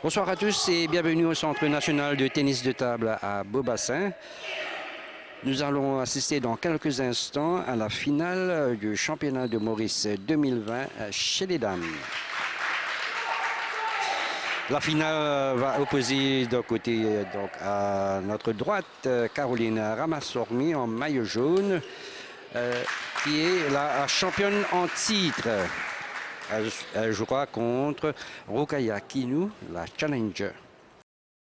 Bonsoir à tous et bienvenue au Centre national de tennis de table à Beaubassin. Nous allons assister dans quelques instants à la finale du championnat de Maurice 2020 chez les dames. La finale va opposer d'un côté donc, à notre droite Caroline Ramasormi en maillot jaune, qui est la championne en titre. Elle jouera contre Rukaya Kinu, la challenger.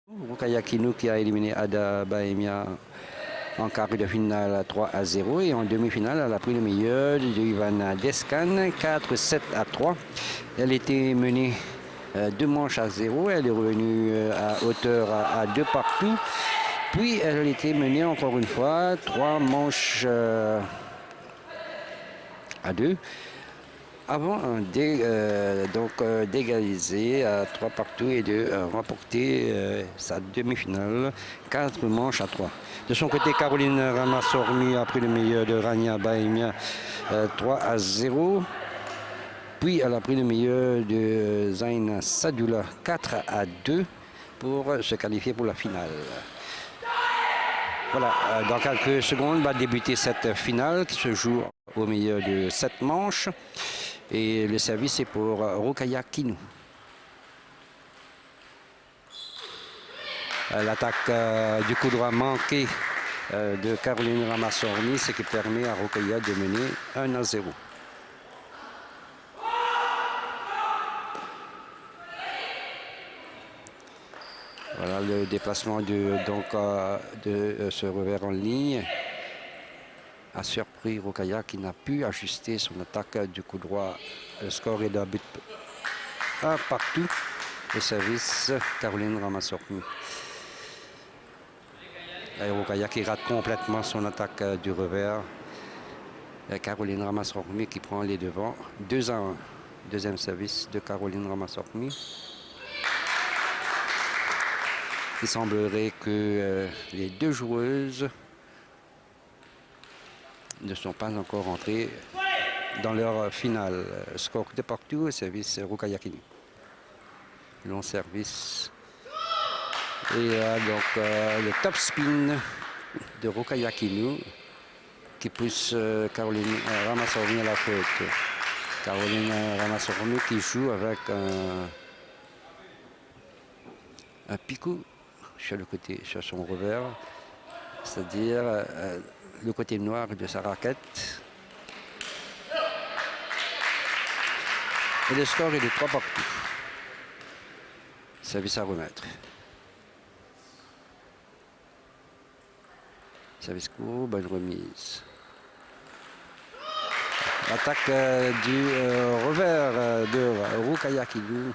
Rukaya Kinu qui a éliminé Ada Bahemia en quart de finale 3-0 et en demi-finale, elle a pris le meilleur de Ivana Descan 4-7-3. Elle était menée 2 manches à 0, elle est revenue à hauteur à 2 partout. Puis elle était menée encore une fois 3 manches à 2. Avant d'égaliser à 3 partout et de remporter sa demi-finale 4 manches à 3. De son côté, Caroline Ramasormi a pris le meilleur de Rania Bahemia 3-0. Puis elle a pris le meilleur de Zaina Sadula 4-2 pour se qualifier pour la finale. Voilà, dans quelques secondes va débuter cette finale qui se joue au milieu de 7 manches. Et le service est pour Rukaya Kinu. L'attaque du coup droit manqué de Caroline Ramasormi, ce qui permet à Rukaya de mener 1-0. Voilà le déplacement de ce revers en ligne a surpris Rukaya qui n'a pu ajuster son attaque du coup droit. Le score est d'un but 1 partout. Le service Caroline Ramasormi. Rukaya qui rate complètement son attaque du revers. Caroline Ramasormi qui prend les devants. 2-1. Deuxième service de Caroline Ramasormi. Il semblerait que les deux joueuses ne sont pas encore entrées dans leur finale. Score de partout, service Rukaya Kinu. Long service. Et donc le top spin de Rukaya Kinu qui pousse Caroline Ramasormi à la faute. Caroline Ramasormi qui joue avec un picot sur le côté, sur son revers, c'est-à-dire le côté noir de sa raquette. Et le score est de 3 partout. Service à remettre. Service court, bonne remise. L'attaque du revers de Rukaya Kinu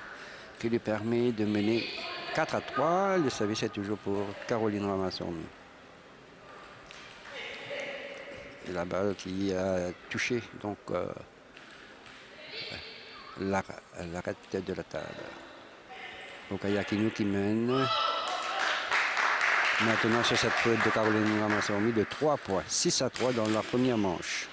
qui lui permet de mener 4-3. Le service est toujours pour Caroline Ramasormi. Et la balle qui a touché donc l'arête de la table. Rukaya Kinu qui mène maintenant sur cette faute de Caroline Ramasormi de 3 points. 6-3 dans la première manche.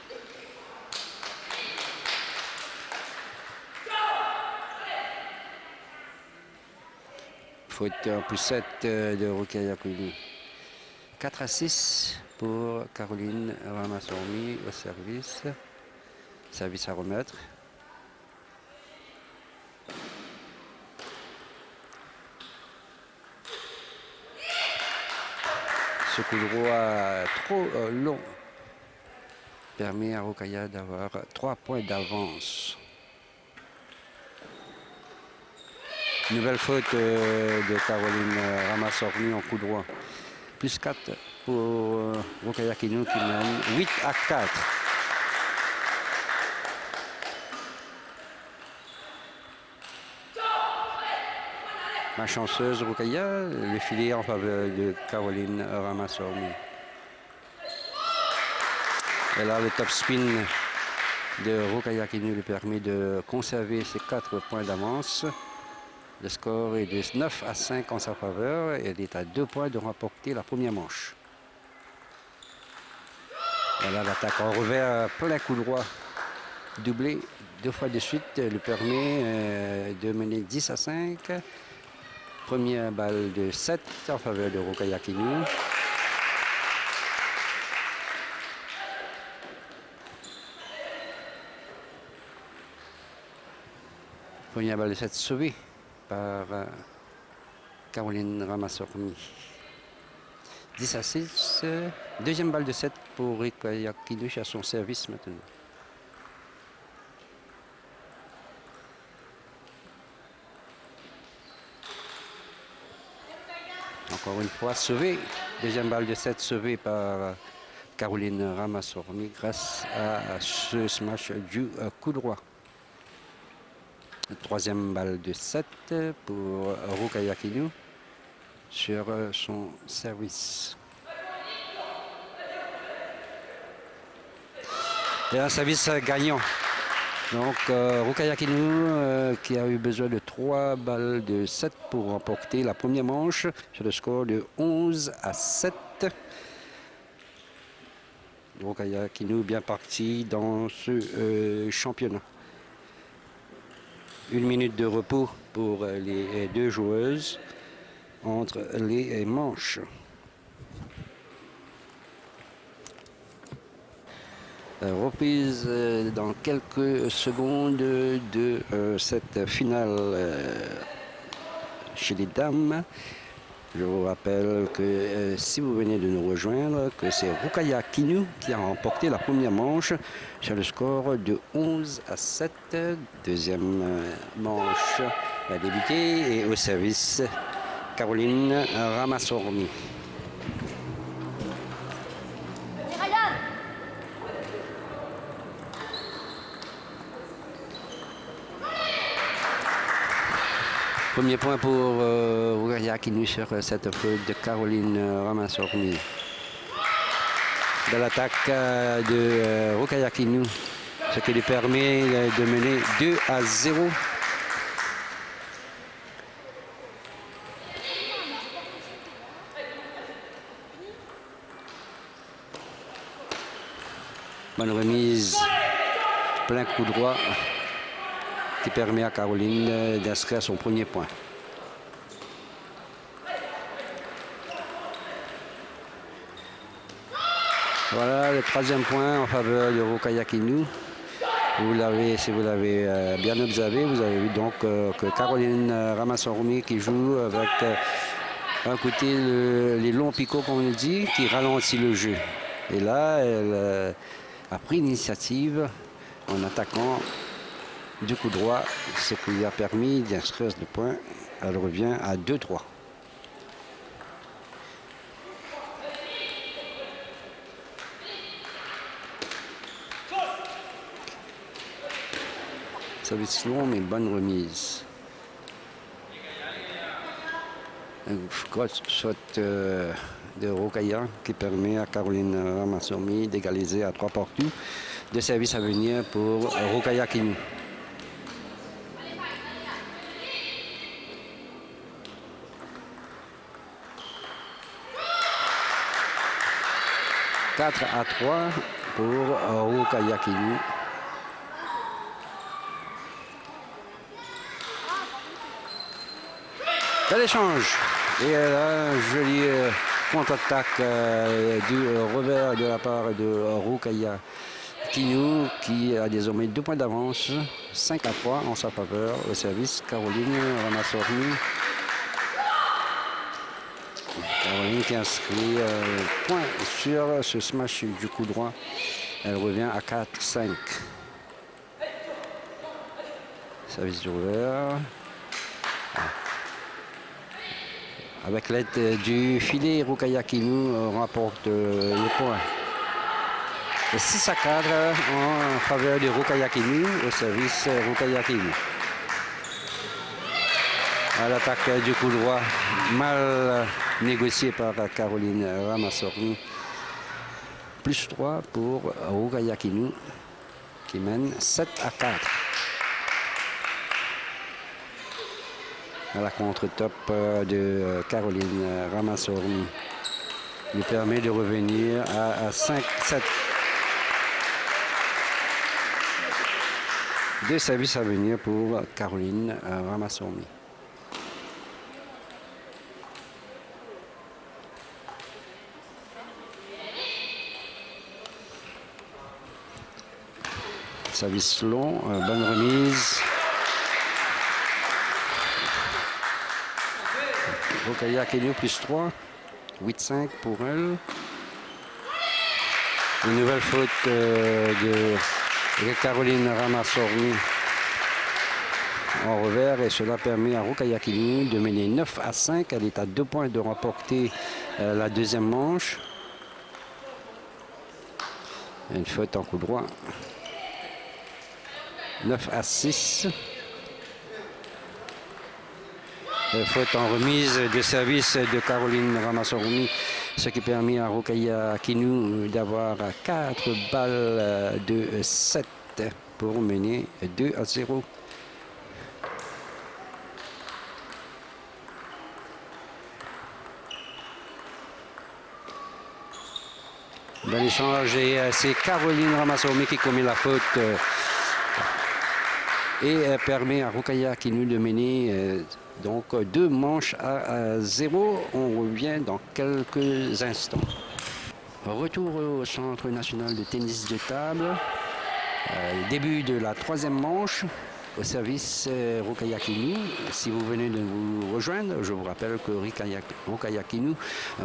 Faute en plus 7 de Rukaya Kinu. 4-6 pour Caroline Ramasormi au service. Service à remettre. Ce coup droit trop long permet à Rukaya d'avoir 3 points d'avance. Nouvelle faute de Caroline Ramasormi en coup droit. Plus 4 pour Rukaya Kinu qui mène 8-4. Ma chanceuse Rukaya, le filet en faveur de Caroline Ramasormi. Et là, le top spin de Rukaya Kinu lui permet de conserver ses 4 points d'avance. Le score est de 9-5 en sa faveur. Elle est à 2 points de remporter la première manche. Voilà l'attaque en revers, plein coup droit, doublé 2 fois de suite, lui permet de mener 10-5. Première balle de 7 en faveur de Rukaya Kinu. Première balle de 7 sauvée par Caroline Ramasormi. 10-6. Deuxième balle de 7 pour Rukaya Kinu à son service maintenant. Encore une fois sauvé. Deuxième balle de 7 sauvée par Caroline Ramasormi grâce à ce smash du coup droit. Troisième balle de 7 pour Rukaya Kinu sur son service. Et un service gagnant. Donc Rukaya Kinu qui a eu besoin de 3 balles de 7 pour remporter la première manche sur le score de 11-7. Rukaya Kinu bien parti dans ce championnat. 1 minute de repos pour les deux joueuses entre les manches. Reprise dans quelques secondes de cette finale chez les dames. Je vous rappelle que si vous venez de nous rejoindre, que c'est Rukaya Kinu qui a remporté la première manche sur le score de 11-7. Deuxième manche a débuté et au service Caroline Ramasormi. Premier point pour Rukaya Kinu sur cette faute de Caroline Ramasormi. De l'attaque de Rukaya Kinu, ce qui lui permet de mener 2-0. Bonne remise, plein coup droit qui permet à Caroline d'inscrire son premier point. Voilà le troisième point en faveur de Rukaya Kinu. Si vous l'avez bien observé, vous avez vu donc que Caroline Ramasormi qui joue avec un côté les longs picots, comme on dit, qui ralentit le jeu. Et là, elle a pris l'initiative en attaquant du coup droit, ce qui lui a permis d'inscrire le point. Elle revient à 2-3. Service long, mais bonne remise. Un grosse shot de Rukaya qui permet à Caroline Ramasormi d'égaliser à 3 partout. Deux services à venir pour Rukaya Kinu. « 4-3 pour Rukaya Kinu. Bel échange. Et là, un joli contre-attaque du revers de la part de Rukaya Kinu qui a désormais 2 points d'avance, 5-3 en sa faveur au service Caroline Ramasormi. Caroline qui inscrit point sur ce smash du coup droit. Elle revient à 4-5. Service du revers. Avec l'aide du filet, Rukaya Kinu remporte le point. 6-4 en faveur de Rukaya Kinu au service Rukaya Kinu. À l'attaque du coup droit, mal négocié par Caroline Ramasormi. +3 pour Rukaya Kinu qui mène 7-4. À la contre-top de Caroline Ramasormi lui permet de revenir à 5-7. Deux services à venir pour Caroline Ramasormi. Service long, bonne remise. Rokaya Kinu plus 3, 8-5 pour elle. Une nouvelle faute de Caroline Ramasormi en revers et cela permet à Rokaya Kinu de mener 9-5. Elle est à 2 points de remporter la deuxième manche. Une faute en coup droit. 9-6. Faute en remise de service de Caroline Ramasormi, ce qui permet à Rokaya Kinu d'avoir 4 balles de 7 pour mener 2-0. Dans l'échange, c'est Caroline Ramasormi qui commet la faute et permet à Rokaya Kinu de mener donc 2 manches à 0. On revient dans quelques instants. Retour au Centre national de tennis de table. Début de la 3e manche. Au service Rokaya Kinu. Si vous venez de vous rejoindre, je vous rappelle que Rokaya Kinu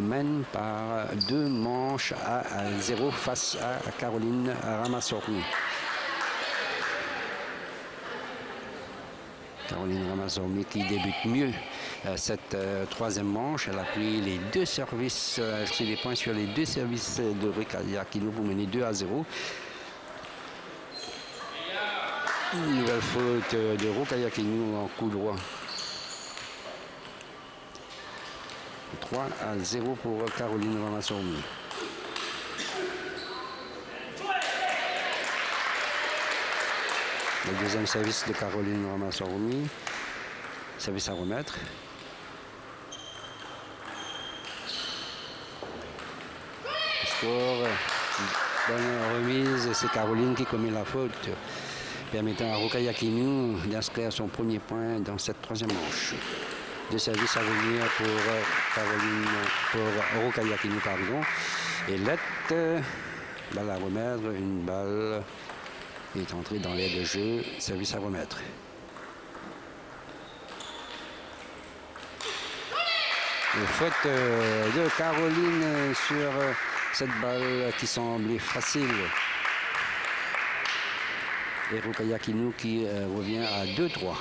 mène par 2 manches à 0 face à Caroline Ramasormi. Caroline Ramasormi qui débute mieux cette 3e manche. Elle a pris les 2 services, c'est des points sur les 2 services de Rokaya Kinu pour mener 2-0. Une nouvelle faute de Rokaya Kinu en coup droit. 3-0 pour Caroline Ramasormi. Le deuxième service de Caroline Ramasormi. Service à remettre. Score. Bonne remise. C'est Caroline qui commet la faute, permettant à Rokaya Kinu d'inscrire son premier point dans cette 3e manche. 2 services à venir pour Rokaya Kinu, pardon. Et Lette, balle à remettre, une balle est entrée dans l'aire de jeu, service à remettre. Une faute de Caroline sur cette balle qui semblait facile. Et Rokaya Kinu qui revient à 2-3.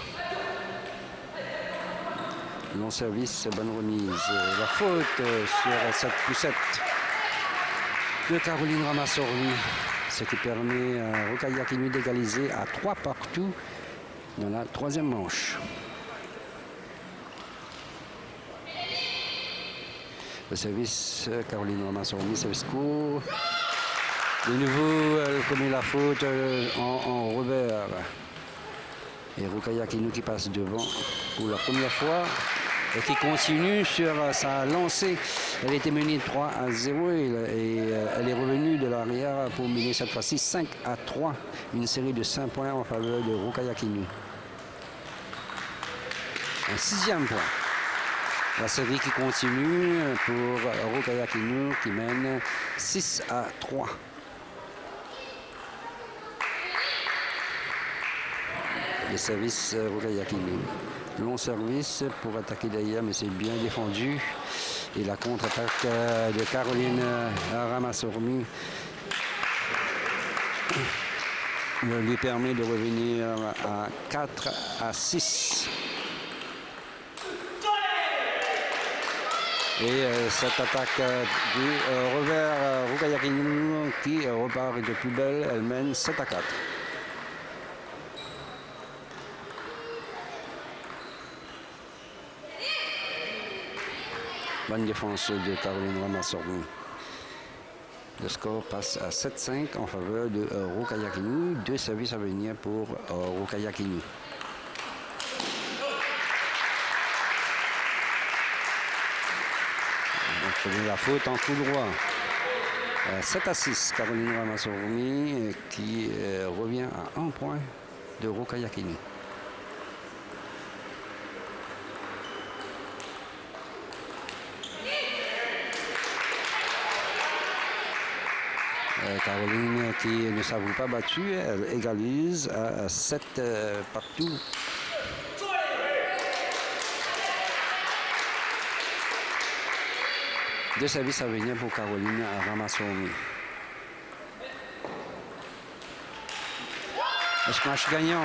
Long service, bonne remise. La faute sur 7+7 de Caroline Ramasormi, ce qui permet à Rokaya Kinu d'égaliser à 3 partout dans la 3e manche. Le service, Caroline Ramasormi, service court. De nouveau, elle commet la faute en revers. Et Rokaya Kinu qui passe devant pour la première fois et qui continue sur sa lancée. Elle était menée 3-0 et elle est revenue de l'arrière pour mener cette fois-ci 5-3. Une série de 5 points en faveur de Rokaya Kinu. Un 6e point. La série qui continue pour Rokaya Kinu qui mène 6-3. Le service Rokaya Kinu. Long service pour attaquer derrière, mais c'est bien défendu. Et la contre-attaque de Caroline Ramasormi lui permet de revenir à 4-6. Et cette attaque du revers Rokaya Kinu qui repart de plus belle, elle mène 7-4. Bonne défense de Caroline Ramasormi. Le score passe à 7-5 en faveur de Rokaya Kinu. 2 services à venir pour Rokaya Kinu. Donc, la faute en coup droit. 7-6, Caroline Ramasormi qui revient à 1 point de Rokaya Kinu. Caroline qui ne s'avoue pas battue, elle égalise à 7 partout. Deux services à venir pour Caroline Ramassormi. Le smash gagnant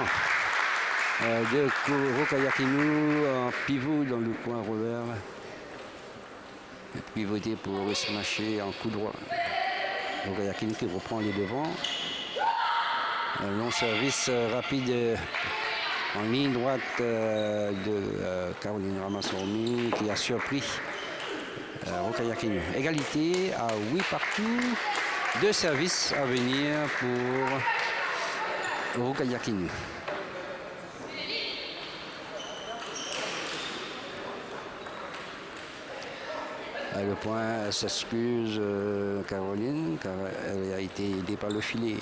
de Rokayakinu en pivot dans le coin revers. Pivoté pour smasher en coup droit. Rokayakinu qui reprend les devants. Un long service rapide en ligne droite de Caroline Ramassormi qui a surpris Rokayakinu. Égalité à 8 partout. Deux services à venir pour Rokayakinu. Le point s'excuse Caroline car elle a été aidée par le filet.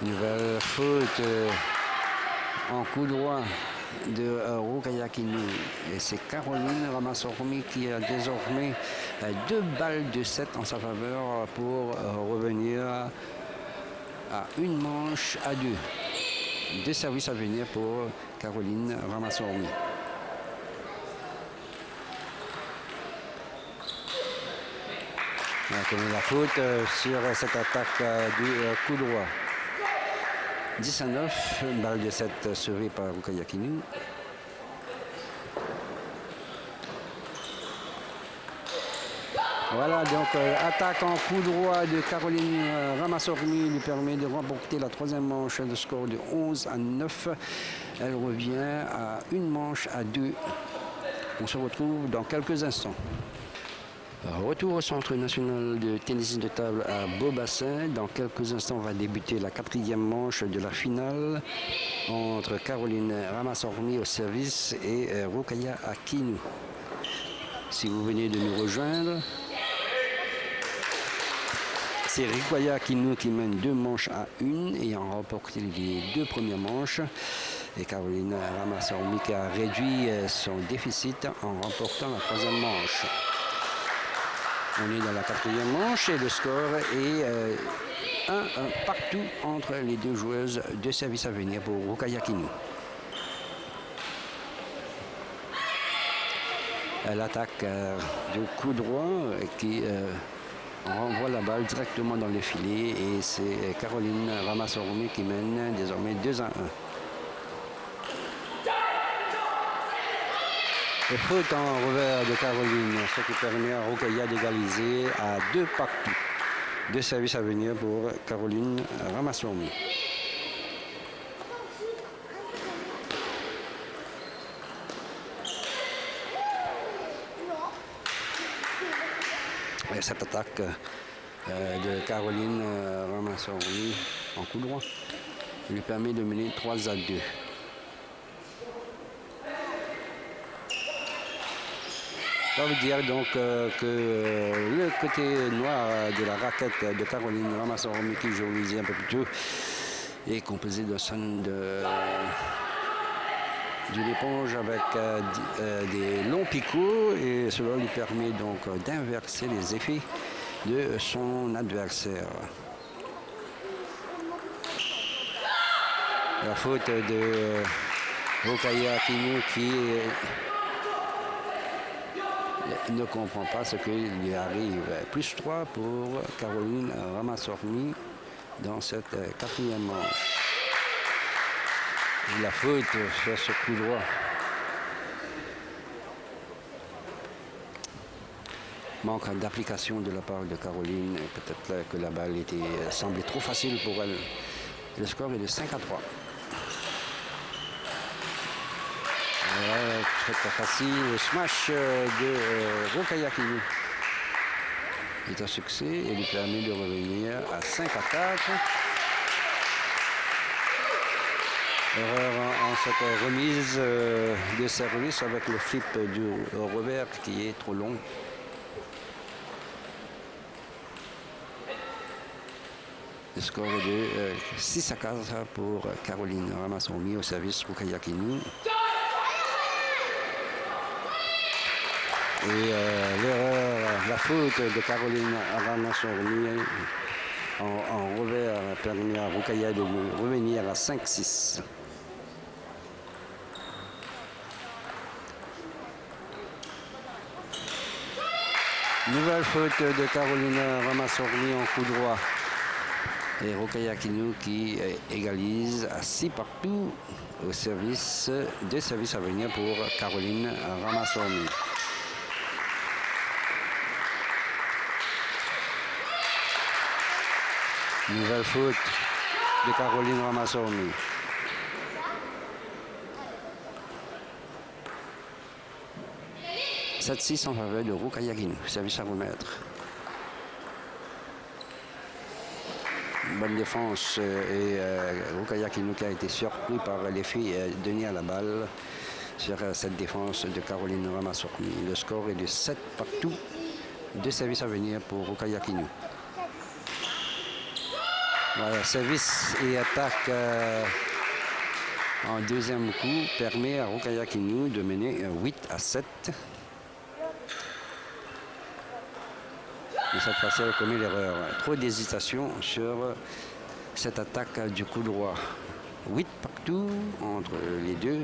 Nouvelle faute en coup droit de Rokayakinu. Et c'est Caroline Ramassormi qui a désormais 2 balles de 7 en sa faveur pour revenir à une manche à 2. Deux services à venir pour Caroline Ramassormi. On a commis la faute sur cette attaque du coup droit. 10 à 9, une balle de 7 sauvée par Rokayakinu. Voilà, donc attaque en coup droit de Caroline Ramassormi lui permet de remporter la troisième manche de score de 11 à 9. Elle revient à une manche à 2. On se retrouve dans quelques instants. Retour au Centre national de tennis de table à Beaubassin. Dans quelques instants, va débuter la quatrième manche de la finale entre Caroline Ramassormi au service et Rokayakinu. Si vous venez de nous rejoindre, c'est Rokayakinu qui mène 2 manches à 1 ayant remporté les 2 premières manches. Et Caroline Ramassormi qui a réduit son déficit en remportant la troisième manche. On est dans la quatrième manche et le score est 1 partout entre les deux joueuses. Deux services à venir pour Rokayakinu. L'attaque de coup droit qui renvoie la balle directement dans le filet et c'est Caroline Ramassormi qui mène désormais 2 à 1. Et faute en revers de Caroline, ce qui permet à Rokaya d'égaliser à 2 partout. Deux services à venir pour Caroline Ramassormi. Et cette attaque de Caroline Ramassormi en coup droit lui permet de mener 3 à 2. Ça veut dire donc que le côté noir de la raquette de Caroline Ramassormi, qui je vous le disais un peu plus tôt, est composé d'une éponge avec des longs picots et cela lui permet donc d'inverser les effets de son adversaire. La faute de Rokayakinu qui ne comprend pas ce qu'il lui arrive. Plus 3 pour Caroline Ramassormi dans cette quatrième manche. La faute sur ce coup droit. Manque d'application de la part de Caroline. Peut-être que la balle semblait trop facile pour elle. Le score est de 5 à 3. Très facile. Le smash de Rokayakinu est un succès et lui permet de revenir à 5 à 4. Erreur en cette remise de service avec le flip du revers qui est trop long. Le score est de 6 à 4 pour Caroline Ramassormi au service Rokayakinu. Et l'erreur la faute de Caroline Ramassormi en revers a permis à Rukaya de revenir à 5-6. Nouvelle faute de Caroline Ramassormi en coup droit. Et Rukaya Kinu qui égalise à 6 partout au service, 2 services à venir pour Caroline Ramassormi. Nouvelle faute de Caroline Ramassormi. « 7-6 en faveur de Rukaya Kinu. Service à remettre. Bonne défense et Rukaya Kinu qui a été surpris par l'effet donné à la balle sur cette défense de Caroline Ramassormi. Le score est de 7 partout. 2 services à venir pour Rukaya Kinu. Voilà, service et attaque en deuxième coup permet à Rukaya Kinu de mener 8-7. Et cette fois-ci, elle commet l'erreur. Trop d'hésitation sur cette attaque du coup droit. 8 partout entre les deux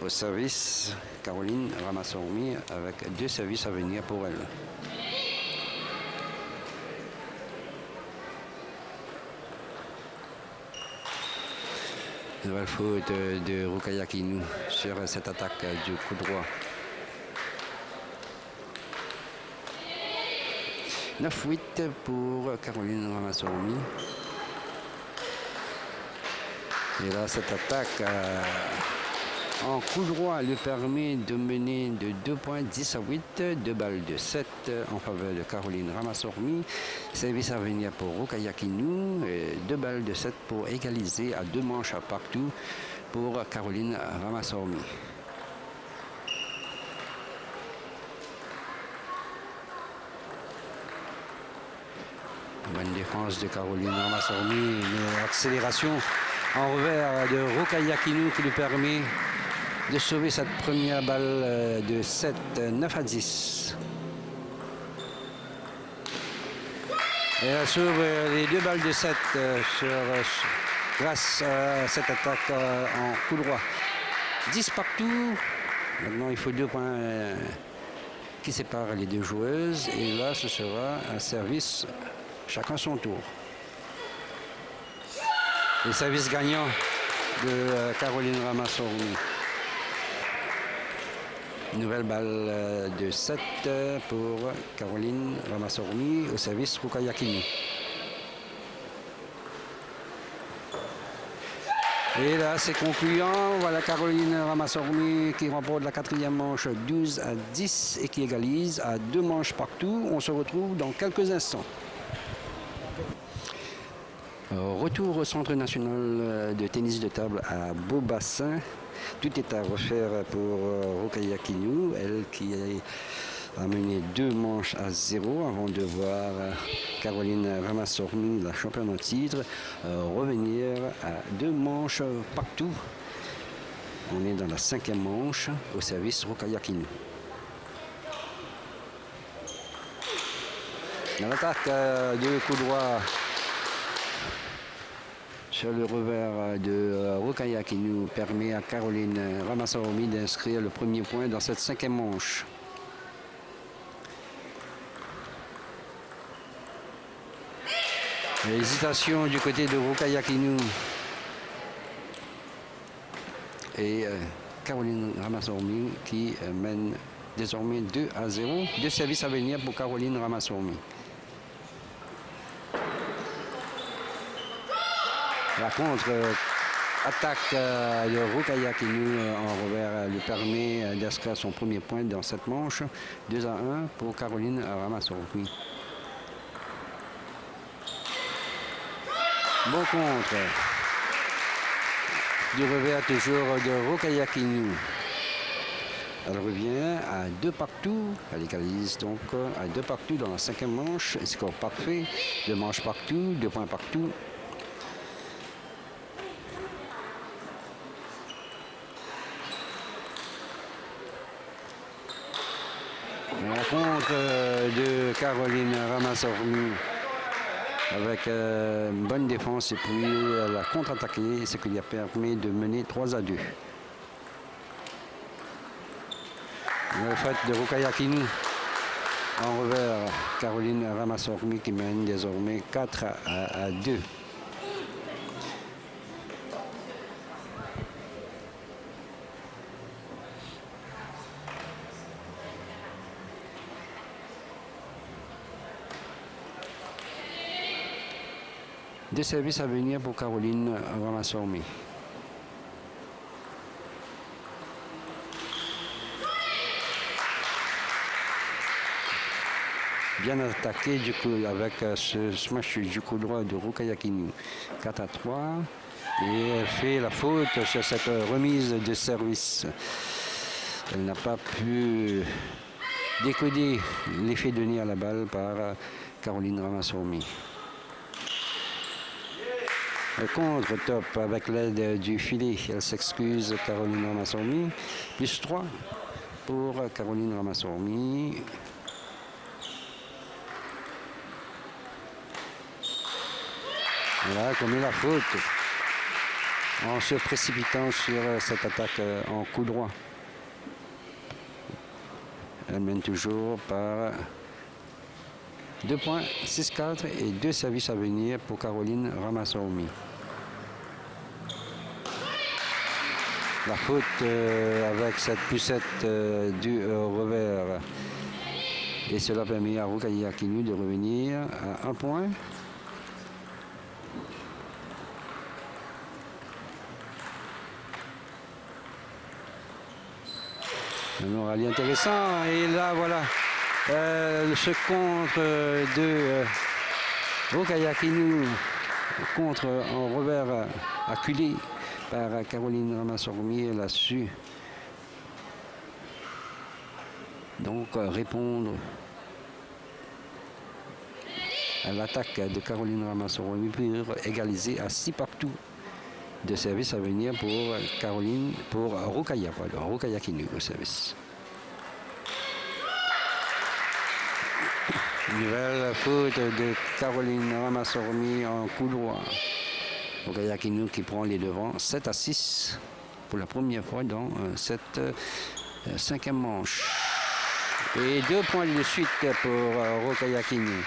au service Caroline Ramassormi avec 2 services à venir pour elle. Nouvelle faute de Rukaya Kinu sur cette attaque du coup droit. 9-8 pour Caroline Ramassormi. Et là, cette attaque en coup droit lui permet de mener de 2 points 10-8, 2 balles de 7 en faveur de Caroline Ramassormi. Service à venir pour Rukaya Kinu, 2 balles de 7 pour égaliser à 2 manches à partout pour Caroline Ramassormi. Bonne défense de Caroline Ramassormi, une accélération en revers de Rukaya Kinu qui lui permet de sauver cette première balle de 7, 9-10. Et elle sauve les 2 balles de 7 grâce à cette attaque en coup droit. 10 partout. Maintenant, il faut 2 points qui séparent les 2 joueuses. Et là, ce sera un service chacun son tour. Le service gagnant de Caroline Ramassormi. Nouvelle balle de 7 pour Caroline Ramassormi au service Rukaya Kinu. Et là, c'est concluant. Voilà Caroline Ramassormi qui remporte la 4e manche 12-10 et qui égalise à 2 manches partout. On se retrouve dans quelques instants. Retour au Centre national de tennis de table à Beaubassin. Tout est à refaire pour Rukaya Kinu, elle qui a mené 2 manches à 0 avant de voir Caroline Ramassormi, la championne en titre, revenir à 2 manches partout. On est dans la 5e manche au service Rukaya Kinu. Dans l'attaque de coup droit sur le revers de Rukaya qui nous permet à Caroline Ramassormi d'inscrire le premier point dans cette 5e manche. Hésitation du côté de Rukaya Kinu et Caroline Ramassormi qui mène désormais 2-0. 2 services à venir pour Caroline Ramassormi. La contre-attaque de Rukaya Kinu en revers lui permet d'inscrire son premier point dans cette manche. 2-1 pour Caroline Ramassormi. Bon contre. Du revers toujours de Rukaya Kinu. Elle revient à 2 partout. Elle égalise donc à 2 partout dans la 5e manche. Score parfait. 2 manches partout, 2 points partout. La contre de Caroline Ramasormi avec une bonne défense et puis elle a contre-attaqué, ce qui lui a permis de mener 3-2. Le fait de Rukaya Kinu en revers, Caroline Ramasormi qui mène désormais 4-2. Deux services à venir pour Caroline Ramasormi. Bien attaqué du coup avec ce smash du coup droit de Rukaya Kinu. 4-3. Et elle fait la faute sur cette remise de service. Elle n'a pas pu décoder l'effet donné à la balle par Caroline Ramasormi. Contre top avec l'aide du filet. Elle s'excuse, Caroline Ramasormi. Plus 3 pour Caroline Ramasormi. Voilà, commis la faute en se précipitant sur cette attaque en coup droit. Elle mène toujours par 2 points, 6-4 et 2 services à venir pour Caroline Ramasormi. La faute avec cette poussette du revers. Et cela permet à Rukaya Kinu de revenir à 1 point. Un rallye intéressant. Et là, voilà. Ce contre de Rukaya Kinu, contre en revers acculé par Caroline Ramasormi. Elle a su donc répondre à l'attaque de Caroline Ramasormi pour égaliser à 6 partout. De service à venir pour Caroline, pour Rukaya Kinu au service. Nouvelle faute de Caroline Ramasormi en coup droit. Rukaya Kinu qui prend les devants 7-6 pour la première fois dans cette 5e manche. Et 2 points de suite pour Rukaya Kinu.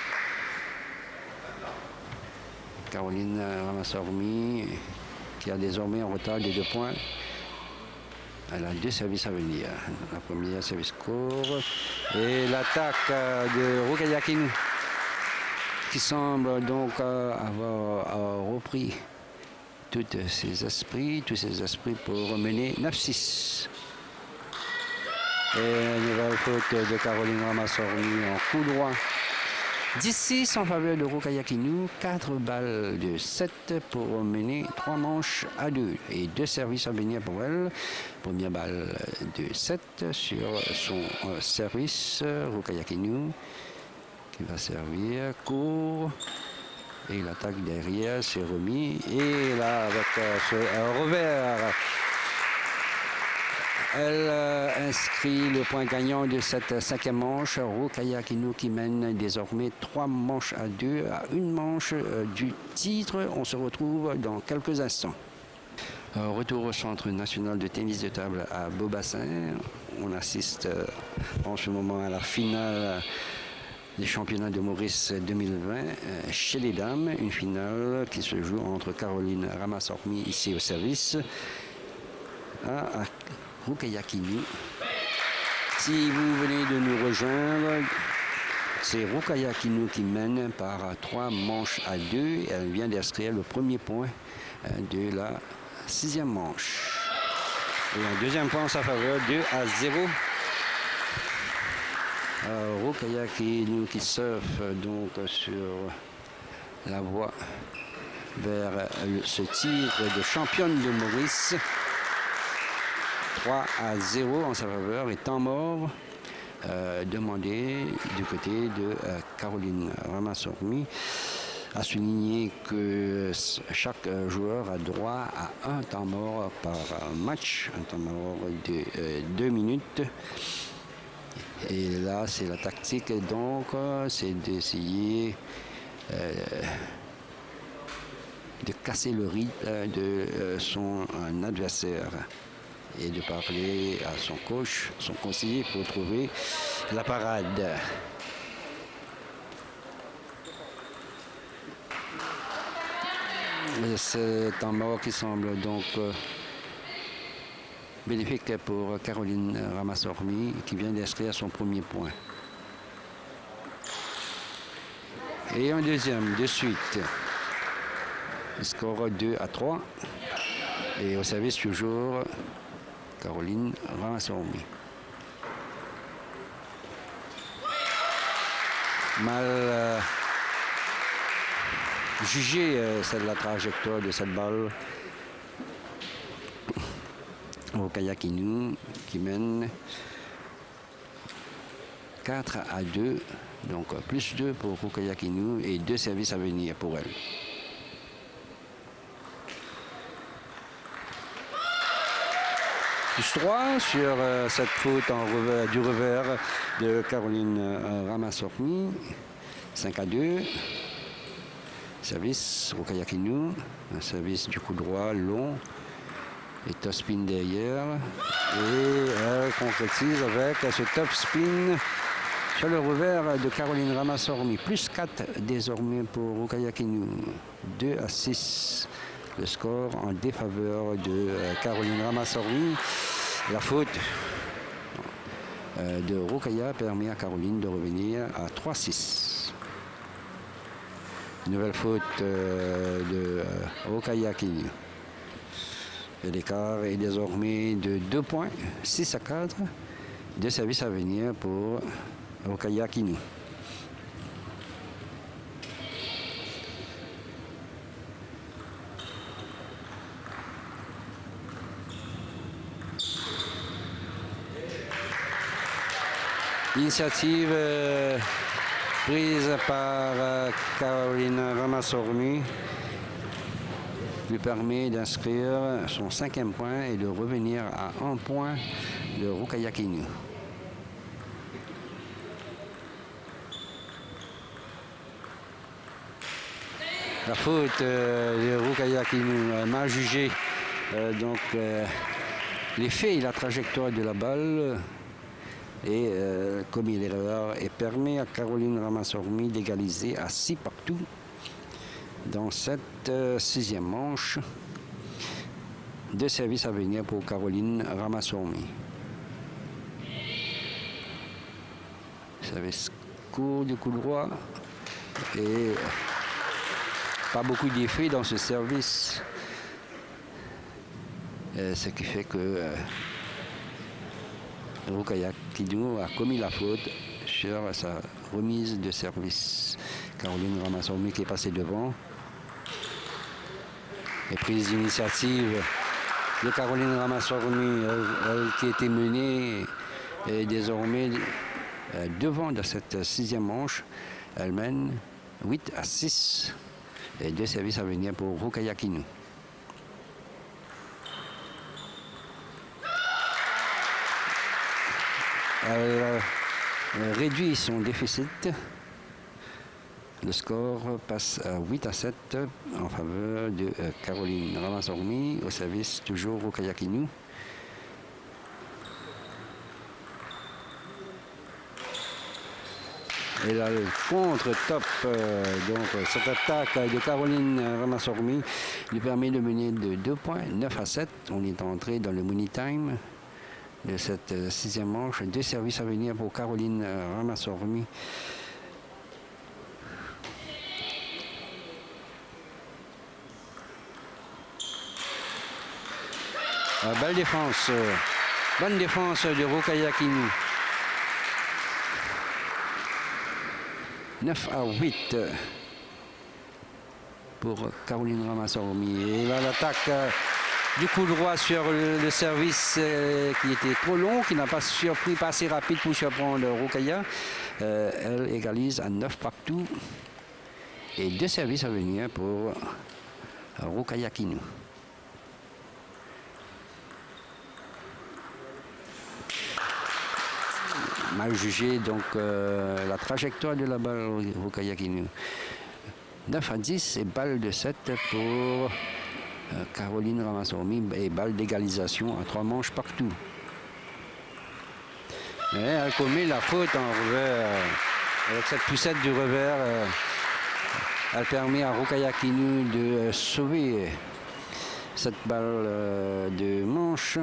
Caroline Ramasormi qui a désormais un retard de 2 points. Elle a 2 services à venir. La première, service court. Et l'attaque de Rukaya Kinu qui semble donc avoir repris tous ses esprits pour mener 9-6. Et une nouvelle faute de Caroline Ramasormi en coup droit. 10-6 en faveur de Rukaya Kinu, 4 balles de 7 pour mener 3 manches à 2 et 2 services à venir pour elle. Première balle de 7 sur son service, Rukaya Kinu qui va servir court et l'attaque derrière s'est remis et là avec ce revers. Elle inscrit le point gagnant de cette 5e manche. Rukaya Kinu qui mène désormais 3 manches à 2 à 1 manche du titre. On se retrouve dans quelques instants. Retour au Centre national de tennis de table à Beaubassin. On assiste en ce moment à la finale des championnats de Maurice 2020 chez les dames. Une finale qui se joue entre Caroline Ramasormi ici au service à Rukaya Kinu. Si vous venez de nous rejoindre, c'est Rukaya Kinu qui mène par 3 manches à 2. Elle vient d'inscrire le premier point de la 6e manche. Et un deuxième point en sa faveur, 2-0. Rukaya Kinu qui surfe donc sur la voie vers ce titre de championne de Maurice. 3-0 en sa faveur et temps mort demandé du côté de Caroline Ramasormi. A souligné que chaque joueur a droit à un temps mort par match, un temps mort de 2 minutes. Et là, c'est la tactique, donc, c'est d'essayer de casser le rythme de son adversaire et de parler à son coach, son conseiller pour trouver la parade. C'est un mort qui semble donc bénéfique pour Caroline Ramasormi qui vient d'inscrire son premier point. Et un deuxième de suite. Le score 2-3. Et au service toujours Caroline Ramasormi. Mal jugé la trajectoire de cette balle. Rukaya Kinu qui mène 4-2. Donc plus 2 pour Rukaya Kinu et 2 services à venir pour elle. Plus 3 sur cette faute du revers de Caroline Ramasormi. 5-2. Service Rukaya Kinu. Un service du coup droit long. Et top spin derrière. Et elle concrétise avec ce top spin sur le revers de Caroline Ramasormi. Plus 4 désormais pour Rukaya Kinu. 2-6. Le score en défaveur de Caroline Ramasormi. La faute de Rukaya permet à Caroline de revenir à 3-6. Nouvelle faute de Rukaya Kinu. L'écart est désormais de 2 points, 6-4. 2 services à venir pour Rukaya Kinu. Initiative prise par Caroline Ramasormi lui permet d'inscrire son 5e point et de revenir à 1 point de Rukaya Kinu. La faute de Rukaya Kinu mal jugée. Donc l'effet et la trajectoire de la balle et commis l'erreur et permet à Caroline Ramasormi d'égaliser à 6 partout dans cette 6e manche. 2 services à venir pour Caroline Ramasormi. Service court du coup droit et pas beaucoup d'effet dans ce service. Ce qui fait que Rukaya Kinu a commis la faute sur sa remise de service. Caroline Ramasormi qui est passée devant. Et prise d'initiative de Caroline Ramasormi, elle qui était menée est désormais devant dans cette 6e manche. Elle mène 8-6 et 2 services à venir pour Rukaya Kinu. Elle réduit son déficit. Le score passe à 8-7 en faveur de Caroline Ramasormi au service toujours Rukaya Kinu. Et là, le contre-top, donc cette attaque de Caroline Ramasormi lui permet de mener de 2 points, 9-7. On est entré dans le money time de cette 6e manche. 2 services à venir pour Caroline Ramasormi. Belle défense. Bonne défense de Rukaya Kinu. 9-8 pour Caroline Ramasormi. Et là, l'attaque du coup droit sur le service qui était trop long, qui n'a pas surpris, pas assez rapide pour surprendre Rukaya. Elle égalise à 9 partout. Et 2 services à venir pour Rukaya Kinu. mal jugé donc la trajectoire de la balle Rukaya Kinu. 9 à 10 et balle de 7 pour Caroline Ramasormi et balle d'égalisation à 3 manches partout. Mais elle commet la faute en revers. Avec cette poussette du revers, elle permet à Rukaya Kinu de sauver cette balle de manche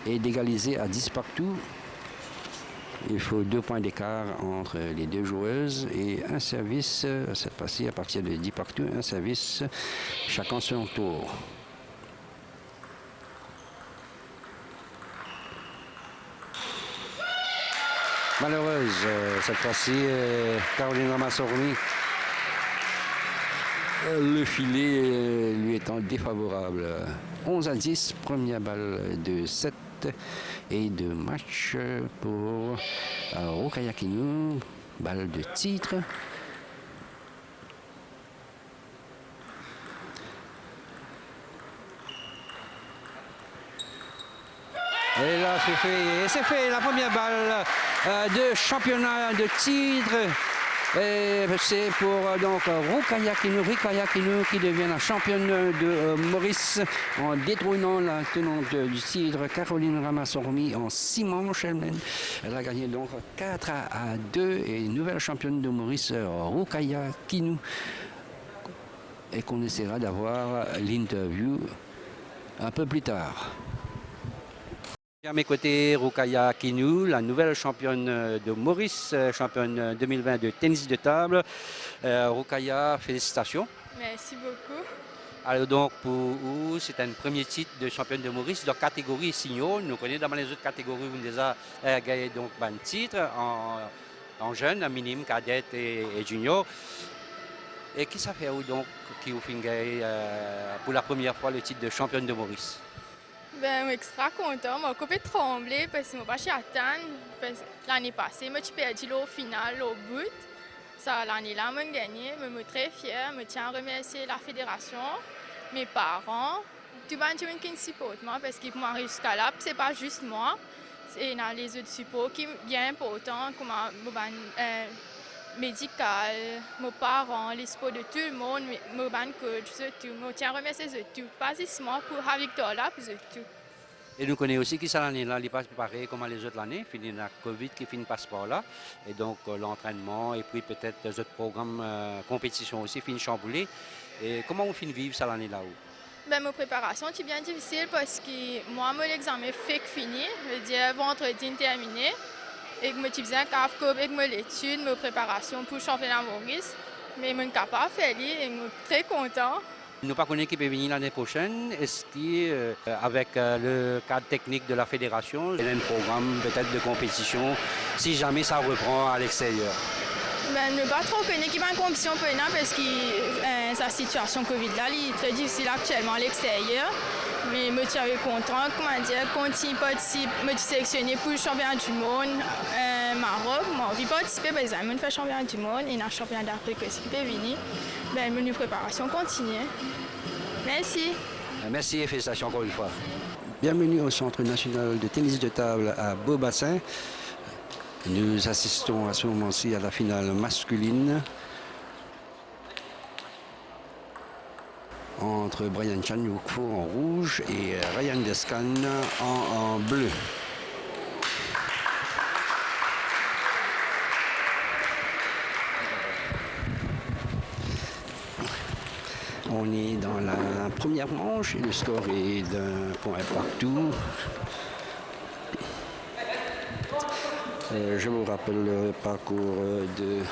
et d'égaliser à 10 partout. Il faut 2 points d'écart entre les deux joueuses et un service, cette fois-ci à partir de 10 partout, un service, chacun son tour. Malheureuse, cette fois-ci, Caroline Ramasormi, le filet lui étant défavorable. 11 à 10, première balle de 7 et de match pour Rukaya Kinu, balle de titre. Et là, c'est fait, la première balle de championnat de titre. C'est pour donc Rukaya Kinu qui devient la championne de Maurice en détrônant la tenante du titre, Caroline Ramasormi, en 6 manches. Elle a gagné donc 4 à 2 et nouvelle championne de Maurice, Rukaya Kinu. Et qu'on essaiera d'avoir l'interview un peu plus tard. À mes côtés, Rukaya Kinu, la nouvelle championne de Maurice, championne 2020 de tennis de table. Rukaya, félicitations. Merci beaucoup. Alors donc, pour vous, c'est un premier titre de championne de Maurice dans la catégorie senior. Nous connaissons dans les autres catégories, vous déjà gagné donc un titre en jeune, en minime, cadette et junior. Et qui ça fait donc qui vous fait gagner pour la première fois le titre de championne de Maurice? Ben, je suis extra content. Je suis tremblé parce que je ne pas attendre. L'année passée, je suis perdu au final, au bout. L'année-là, je gagné. Je suis très fière. Je tiens à remercier la fédération, mes parents, tout le monde qui me supporte parce qu'ils m'ont jusqu'à là. Ce n'est pas juste moi. C'est les autres supports qui sont bien importants, comme médical, mes parents, les sports de tout le monde, mes coach, surtout. Je tiens à remercier tout. Pas juste moi pour la victoire là, puis tout. Et nous connaissons aussi que cette année-là, il n'est pas pareil comme les autres années. Il y a la Covid qui finit par ce là. Et donc l'entraînement et puis peut-être les autres programmes, compétition aussi, finissent chamboulés. Et comment on finit vivre cette année-là? Ben, ma préparation est bien difficile parce que moi, mon examen fait fini, je veux dire vendredi terminé. Et je me suis bien capable avec mes études, mes préparations pour le championnat Maurice. Mais je suis capable de faire et je suis très content. Nous ne connaissons pas qui peut venir l'année prochaine. Est-ce qu'avec le cadre technique de la fédération, il y a un programme peut-être de compétition si jamais ça reprend à l'extérieur? Ben, ne pas trop connaître qui va en compétition parce que sa situation Covid là, est très difficile actuellement à l'extérieur. Mais je suis content, continuer participer, me sélectionner pour le championnat du monde Maroc. Moi, je vais participer par exemple, je fais championnat du monde et un championnat d'Afrique aussi qui peut venir. Ben, une préparation continue. Merci. Merci et félicitations encore une fois. Bienvenue au Centre national de tennis de table à Beaubassin. Nous assistons à ce moment-ci à la finale masculine entre Brian Chan Yukfo en rouge et Ryan Descan en bleu. On est dans la première manche et le score est d'un point partout. Je vous rappelle le parcours de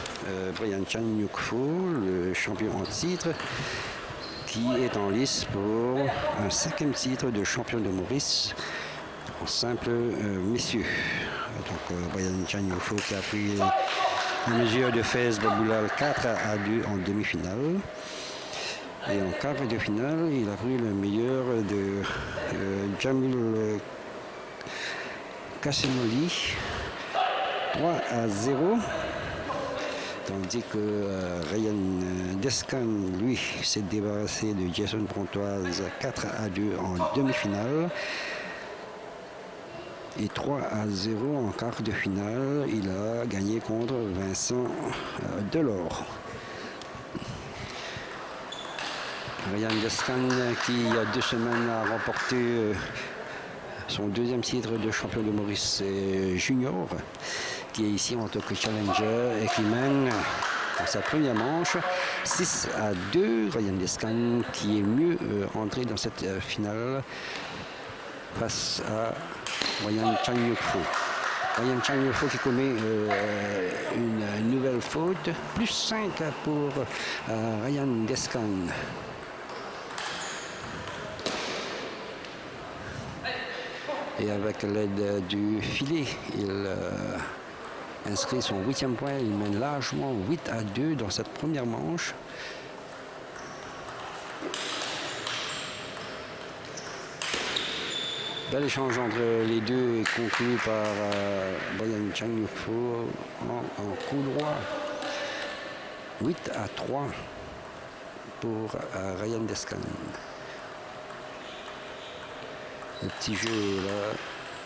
Brian Chan Yukfo, le champion en titre, qui est en lice pour un 5e titre de champion de Maurice en simple messieurs. Donc Brian Chan Yukfo qui a pris la mesure de Fez Baboulal 4 à 2 en demi-finale. Et en quart de finale, il a pris le meilleur de Jamil Kassemoli 3 à 0. Tandis que Ryan Descan, lui, s'est débarrassé de Jason Pontoise 4 à 2 en demi-finale. Et 3-0 en quart de finale. Il a gagné contre Vincent Delors. Ryan Descan qui, il y a 2 semaines, a remporté son 2e titre de champion de Maurice junior, qui est ici en tant que challenger et qui mène dans sa première manche 6-2. Ryan Descan qui est mieux entré dans cette finale face à Ryan Chang Yuk-Fo. Ryan Chang Yuk-Fo qui commet une nouvelle faute, plus 5 pour Ryan Descan. Et avec l'aide du filet, il inscrit son 8e point. Il mène largement 8-2 dans cette première manche. Bel échange entre les deux est conclu par Brian Chang Yuk-Fo en coup droit. 8-3 pour Ryan Descan. Le petit jeu là,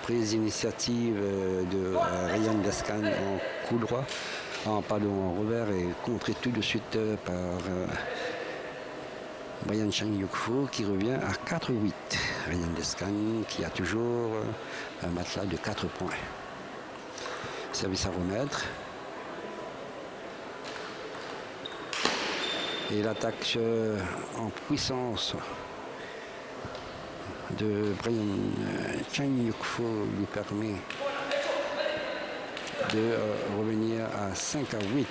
prise d'initiative de Ryan Descan en coup droit, en revers, et contré tout de suite par Brian Chang Yuk-Fo qui revient à 4-8. Ryan Descan qui a toujours un matelas de 4 points. Service à remettre. Et l'attaque en puissance de Brian Chang Yuk-Fo lui permet de revenir à 5-8.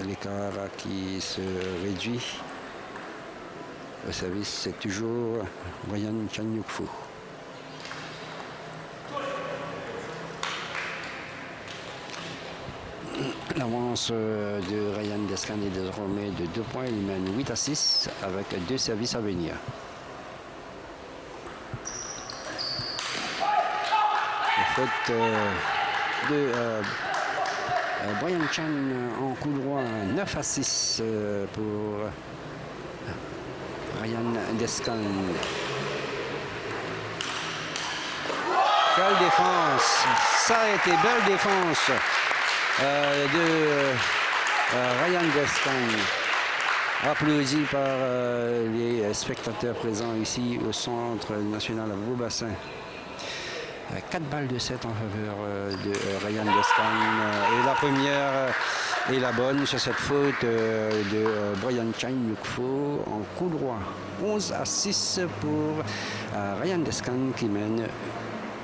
L'écart qui se réduit. Le service, c'est toujours Brian Chang Yuk-Fo. L'avance de Ryan Descan est désormais de 2 points. Il mène 8-6 avec 2 services à venir. La faute de Brian Chan en coup droit, 9-6 pour Ryan Descan. Quelle défense! Ça a été belle défense de Ryan Descan. Applaudi par les spectateurs présents ici au Centre national à Beaubassin. 4 balles de 7 en faveur de Ryan Descan. Et la première est la bonne sur cette faute de Brian Chang Yuk-Fo en coup droit. 11-6 pour Ryan Descan qui mène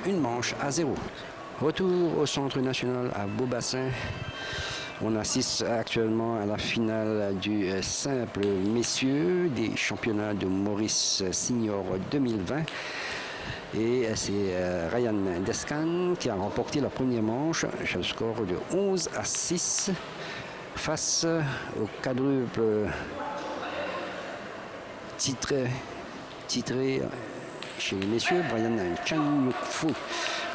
une manche à 0. Retour au Centre national à Beaubassin. On assiste actuellement à la finale du simple messieurs des championnats de Maurice Senior 2020. Et c'est Ryan Descan qui a remporté la première manche sur le score de 11-6 face au quadruple titré chez les messieurs, Brian Chang Yuk-Fo.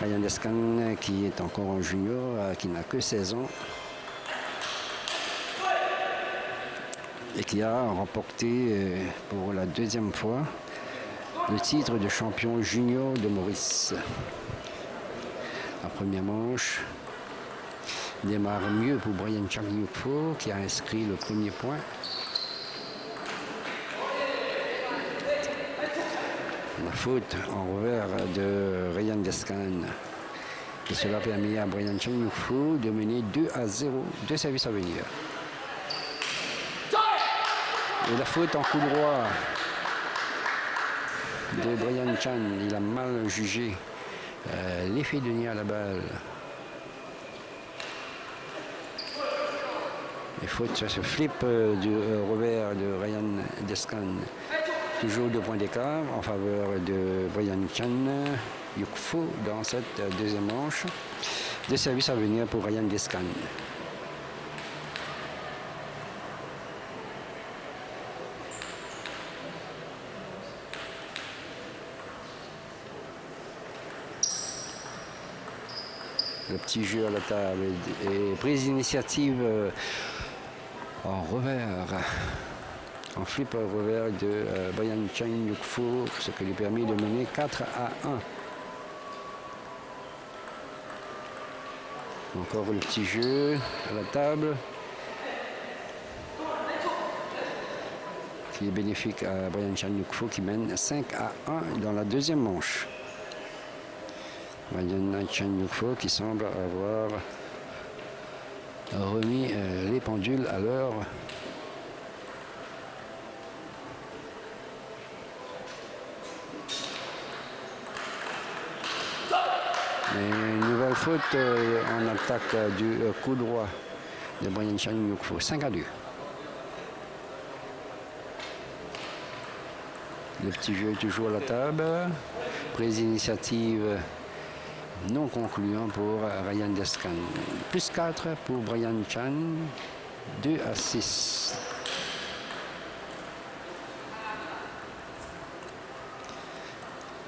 Ryan Descan qui est encore un junior, qui n'a que 16 ans et qui a remporté pour la 2e fois le titre de champion junior de Maurice. La première manche démarre mieux pour Brian Chang Yuk-Fo qui a inscrit le premier point. La faute en revers de Ryan Descan. Et cela permet à Brian Chang Yuk-Fo de mener 2-0, 2 services à venir. Et la faute en coup droit de Brian Chan, il a mal jugé l'effet de nez à la balle. Et faute sur ce flip du revers de Ryan Descan. Toujours 2 points d'écart en faveur de Brian Chan Yuk-Fo dans cette 2e manche. 2 services à venir pour Ryan Descan. Le petit jeu à la table et prise d'initiative en revers, en flip au revers de Brian Chang Yuk-Fo, ce qui lui permet de mener 4-1. Encore le petit jeu à la table qui est bénéfique à Brian Chan Yuk Fo qui mène 5-1 dans la deuxième manche. Brian Chan Yuk Fo qui semble avoir remis les pendules à l'heure. Une nouvelle faute en attaque du coup droit de Brian Chan Yuk Fo, 5-2. Le petit jeu est toujours à la table. Prise d'initiative non concluant pour Ryan Descan. Plus 4 pour Brian Chan, 2-6.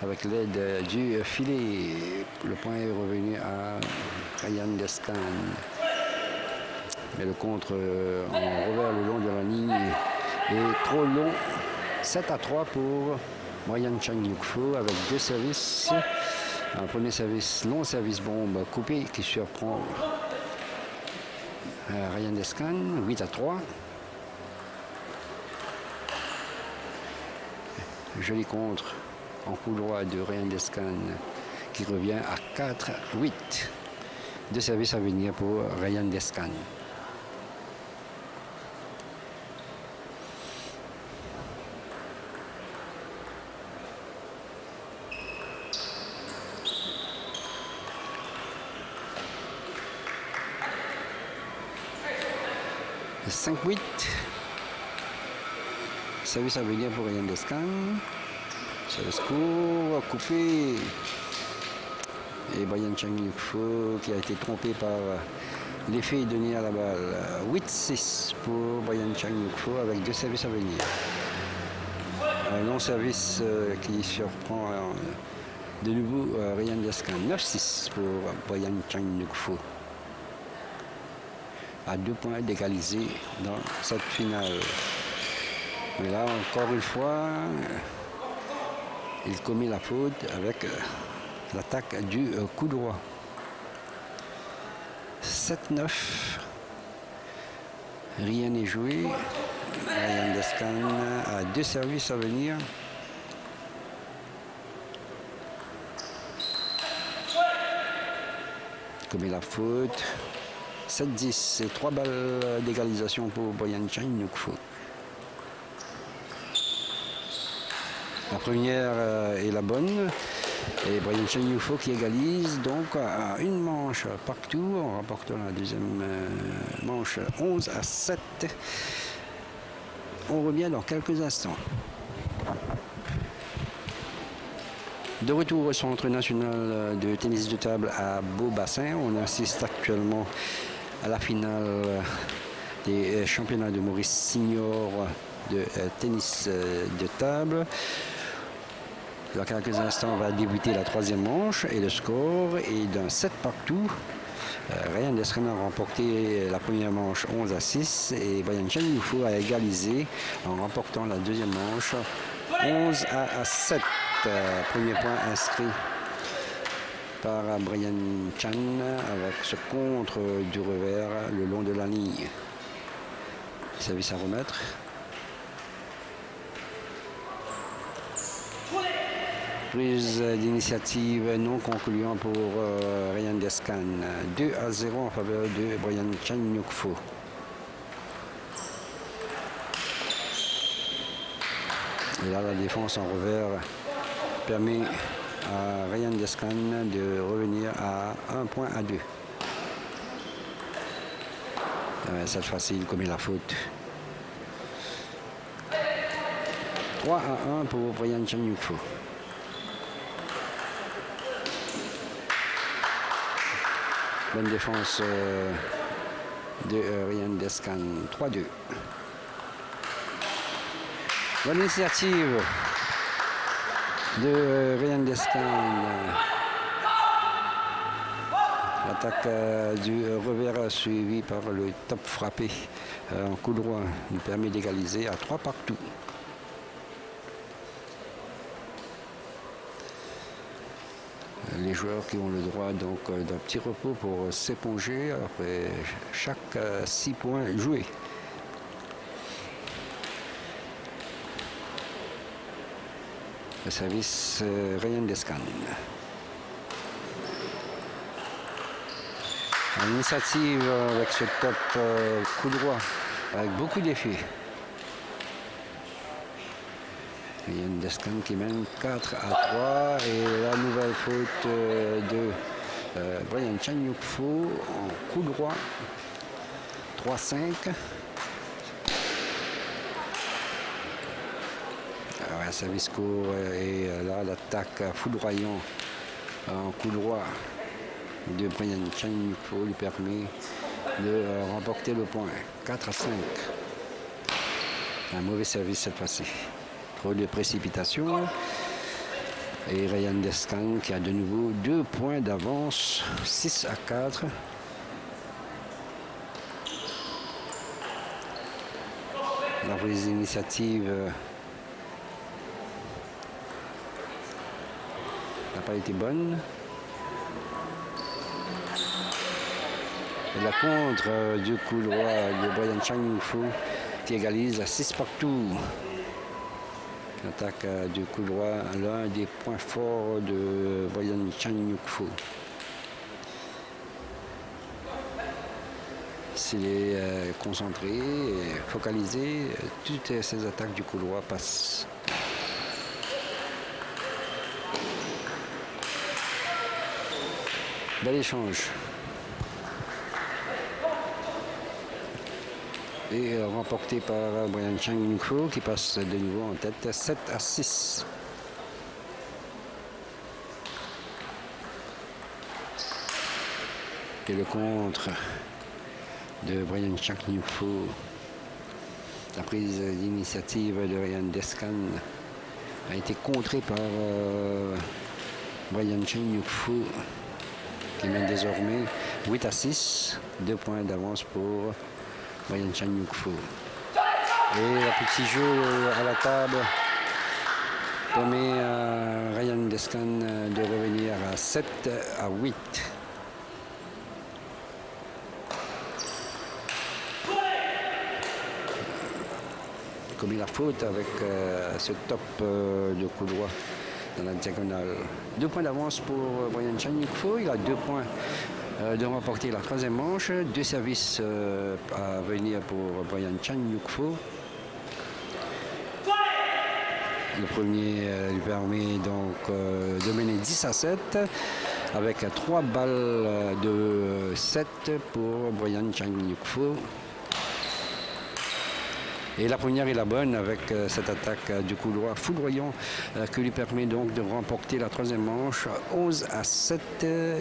Avec l'aide du filet, le point est revenu à Ryan Descan. Mais le contre en revers le long de la ligne est trop long. 7-3 pour Brian Chan Yuk Fo avec deux services. Un premier service, long service bombe coupé qui surprend Ryan Descan, 8-3. Joli contre en coup droit de Ryan Descan qui revient à 4-8. Deux services à venir pour Ryan Descan. Le 5-8. Service à venir pour Ryan Descan. Service court, coupé. Et Brian Chan Yuk Fo qui a été trompé par l'effet donné à la balle. 8-6 pour Brian Chan Yuk Fo avec deux services à venir. Un long service qui surprend de nouveau Ryan Descan. 9-6 pour Brian Chan Yuk Fo. À 2 points d'égaliser dans cette finale. Mais là, encore une fois, il commet la faute avec l'attaque du coup droit. 7-9. Rien n'est joué. Ryan Descan a deux services à venir. Commet la faute. 7-10 et 3 balles d'égalisation pour Brian Chan Yuk Fo. La première est la bonne. Et Brian Chan Yuk Fo qui égalise donc à une manche partout en remportant la deuxième manche 11-7. On revient dans quelques instants. De retour au Centre national de tennis de table à Beaubassin, on assiste actuellement à la finale des championnats de Maurice Senior de tennis de table. Dans quelques instants, va débuter la troisième manche et le score est d'un 7 partout. Ryan Descan a remporté la première manche 11-6 et Brian Chan Yuk Fo a égalisé en remportant la deuxième manche 11-7. Premier point inscrit par Brian Chan avec ce contre du revers le long de la ligne. Service à remettre. Prise d'initiative non concluant pour Ryan Descan. 2-0 en faveur de Brian Chan Yuk Fo. Et là, la défense en revers permet à Ryan Descan de revenir à 1 point à 2. Cette fois-ci, il commet la faute. 3-1 pour Brian Chan Yuk Fo. Bonne défense de Ryan Descan. 3-2. Bonne initiative de Ryan Descan. L'attaque du revers suivi par le top frappé en coup droit nous permet d'égaliser à 3 partout. Les joueurs qui ont le droit donc d'un petit repos pour s'éponger après chaque 6 points joués. Le service Ryan Descan. L'initiative avec ce top coup droit avec beaucoup d'effets. Ryan Descan qui mène 4-3 et la nouvelle faute de Brian Chanyukfo en coup droit 3-5. Un service court et là l'attaque foudroyant en coup droit de Brian Chanyukfo lui permet de remporter le point 4-5. Un mauvais service cette fois-ci. Trop de précipitation. Et Ryan Descan qui a de nouveau 2 points d'avance, 6-4. La prise d'initiative n'a pas été bonne. Et la contre du coup droit de Brian Chanyukfo qui égalise à 6 partout. L'attaque du coup droit, l'un des points forts de Brian Chanyukfo. S'il est concentré et focalisé, toutes ces attaques du coup droit passent. Bel échange. Et remporté par Brian Chanyukfo qui passe de nouveau en tête 7-6. Et le contre de Brian Chanyukfo. La prise d'initiative de Ryan Descan a été contrée par Brian Chanyukfo qui mène désormais 8-6. 2 points d'avance pour Brian Chanyukfo. Et un petit jeu à la table permet à Ryan Descan de revenir à 7-8. Commis la faute avec ce top de coup droit dans la diagonale. 2 points d'avance pour Brian Chanyukfo. Il a 2 points de remporter la 3e manche. 2 services à venir pour Brian Chanyukfo. Le premier lui permet donc de mener 10-7 avec 3 balles de 7 pour Brian Chanyukfo. Et la première est la bonne avec cette attaque du coup droit foudroyant qui lui permet donc de remporter la 3e manche 11-7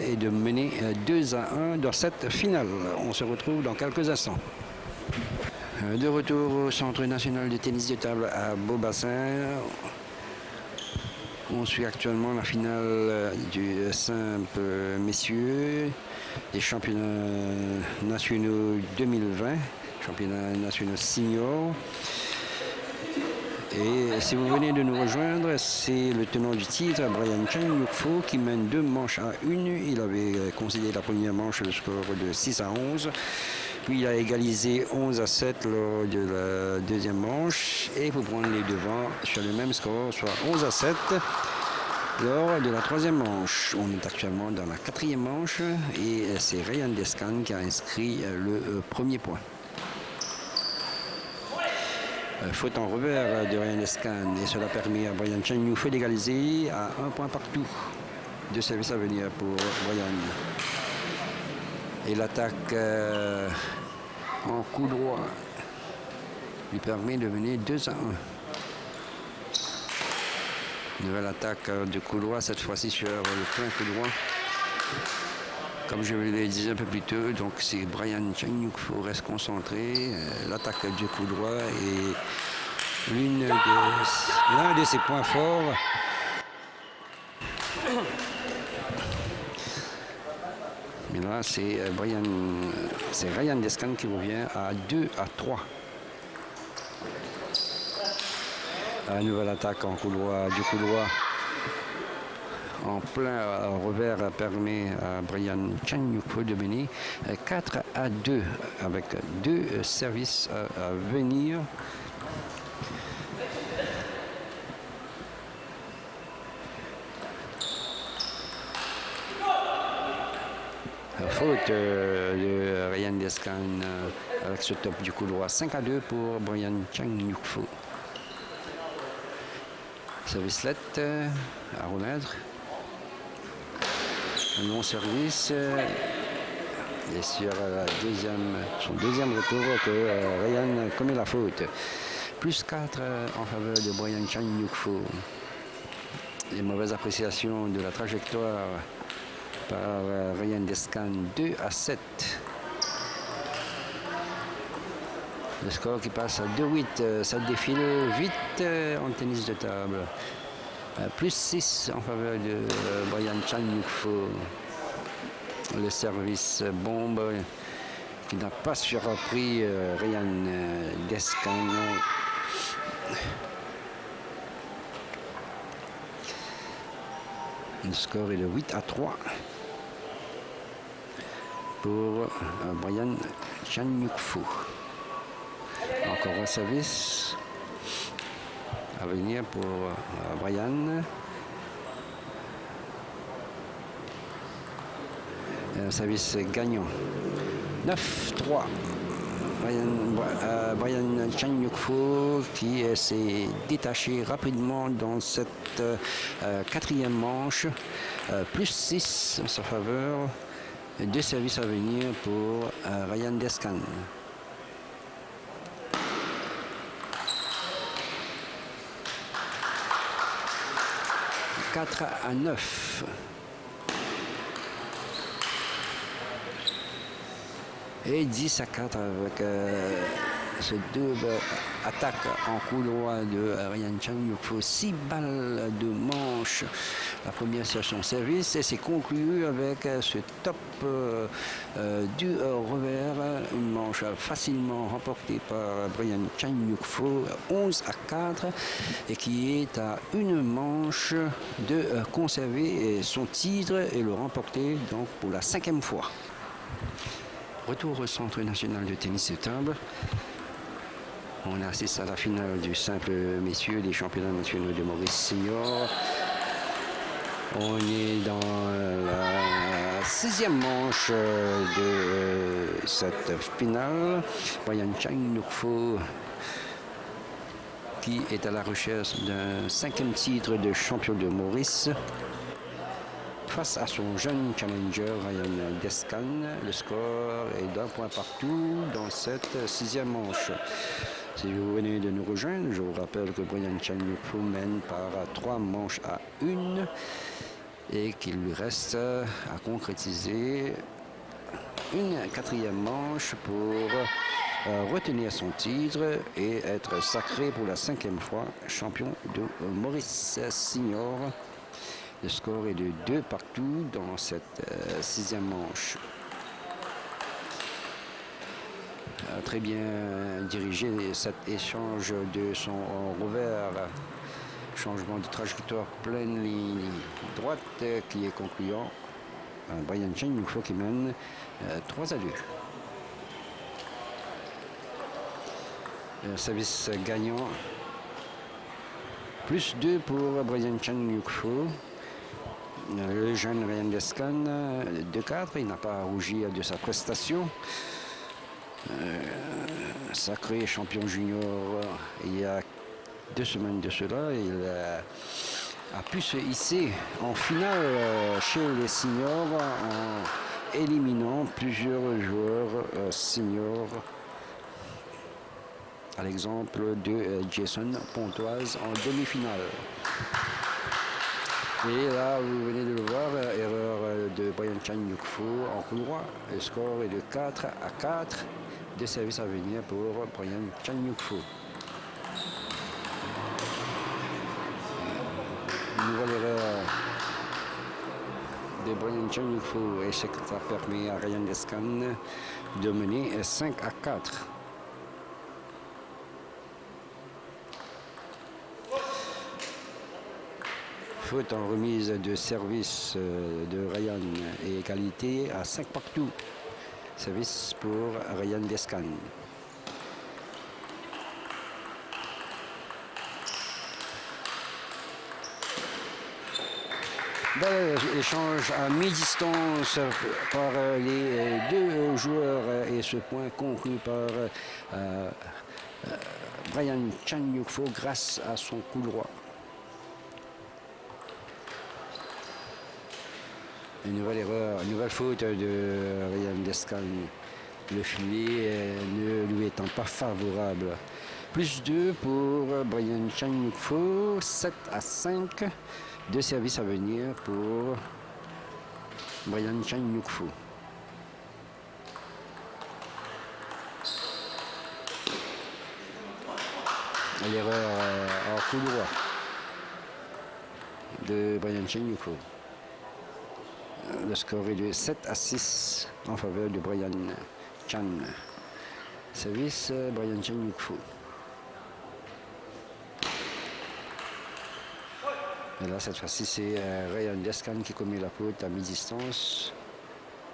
et de mener 2-1 dans cette finale. On se retrouve dans quelques instants. De retour au Centre national de tennis de table à Beaubassin. On suit actuellement la finale du simple messieurs des championnats nationaux 2020. Championnat national senior. Et si vous venez de nous rejoindre, c'est le tenant du titre, Brian Chanyukfo, qui mène 2 manches à 1. Il avait concédé la première manche, le score de 6-11. Puis il a égalisé 11-7 lors de la 2e manche. Et pour prendre les devants sur le même score, soit 11-7 lors de la 3e manche. On est actuellement dans la 4e manche et c'est Ryan Descan qui a inscrit le premier point. Faute en revers de Ryan Descan et cela permet à Brian Chanyukfo d'égaliser à 1 point partout. 2 services à venir pour Brian. Et l'attaque en coup droit lui permet de mener 2-1. Nouvelle attaque de coup droit, cette fois-ci sur le plein coup droit. Comme je l'ai dit un peu plus tôt, donc c'est Brian Chanyukfo reste concentré. L'attaque du coup droit est l'un de ses points forts. Mais là, c'est Ryan Descan qui revient à 2-3. La nouvelle attaque en coup droit, du coup droit en plein revers permet à Brian Chanyukfo de mener 4-2 avec 2 services à venir. Faute de Ryan Descan avec ce top du couloir. 5-2 pour Brian Chanyukfo. Service let à remettre. Un long service. Et sur son deuxième retour que Ryan commet la faute. Plus 4 en faveur de Brian Chanyukfo. Les mauvaises appréciations de la trajectoire par Ryan Descan, 2-7. Le score qui passe à 2-8, ça défile vite en tennis de table. Plus 6 en faveur de Brian Chanyukfo. Le service bombe qui n'a pas surpris Ryan Descan. Le score est de 8-3 pour Brian Chanyukfo. Encore un service à venir pour Brian. Un service gagnant. 9-3. Brian Chanyukfo qui s'est détaché rapidement dans cette quatrième manche. Plus 6 en sa faveur. 2 services à venir pour Ryan Descan. « 4-9. Et 10-4 avec ce double attaque en couloir de Ryan Chanyukfo. 6 balles de manche. La première sur son service et c'est conclu avec ce top du revers. Une manche facilement remportée par Brian Chanyukfo. 11-4 et qui est à une manche de conserver son titre et le remporter donc pour la 5e fois. Retour au Centre national de tennis de table. On assiste à la finale du simple messieurs des championnats nationaux de Maurice Senior. On est dans la 6e manche de cette finale. Brian Chanyukfo qui est à la recherche d'un 5e titre de champion de Maurice. Face à son jeune challenger Ryan Descan, le score est d'un point partout dans cette 6e manche. Si vous venez de nous rejoindre, je vous rappelle que Brian Chanyukfo mène par 3 manches à 1 et qu'il lui reste à concrétiser une 4e manche pour retenir son titre et être sacré pour la 5e fois champion de Maurice Senior. Le score est de 2 partout dans cette 6e manche. Très bien dirigé cet échange de son revers. Changement de trajectoire pleine ligne droite qui est concluant. Brian Chanyukfo qui mène 3-2. Service gagnant. Plus 2 pour Brian Chanyukfo. Le jeune Ryan Descan, 2-4, il n'a pas rougi de sa prestation. Sacré champion junior il y a 2 semaines de cela, il a pu se hisser en finale chez les seniors en éliminant plusieurs joueurs seniors. À l'exemple de Jason Pontoise en demi-finale. Et là, vous venez de le voir, erreur de Brian Chanyukfo en couloir. Le score est de 4-4. 2 services à venir pour Brian Chanyukfo. Une nouvelle erreur de Brian Chanyukfo et ça permet à Ryan Descan de mener 5-4. Faute en remise de service de Ryan et égalité à 5 partout. Service pour Ryan Descan. Bel échange à mi-distance par les deux joueurs et ce point conclu par Brian Chanyukfo grâce à son coup droit. Une nouvelle erreur, une nouvelle faute de Ryan Descan. Le filet ne lui étant pas favorable. Plus 2 pour Brian Chanyukfo, 7-5. Deux services à venir pour Brian Chanyukfo. L'erreur en coup droit de Brian Chanyukfo. Le score est de 7-6 en faveur de Brian Chan. Service Brian Chanyukfo. Et là, cette fois-ci, c'est Ryan Descan qui commet la faute à mi-distance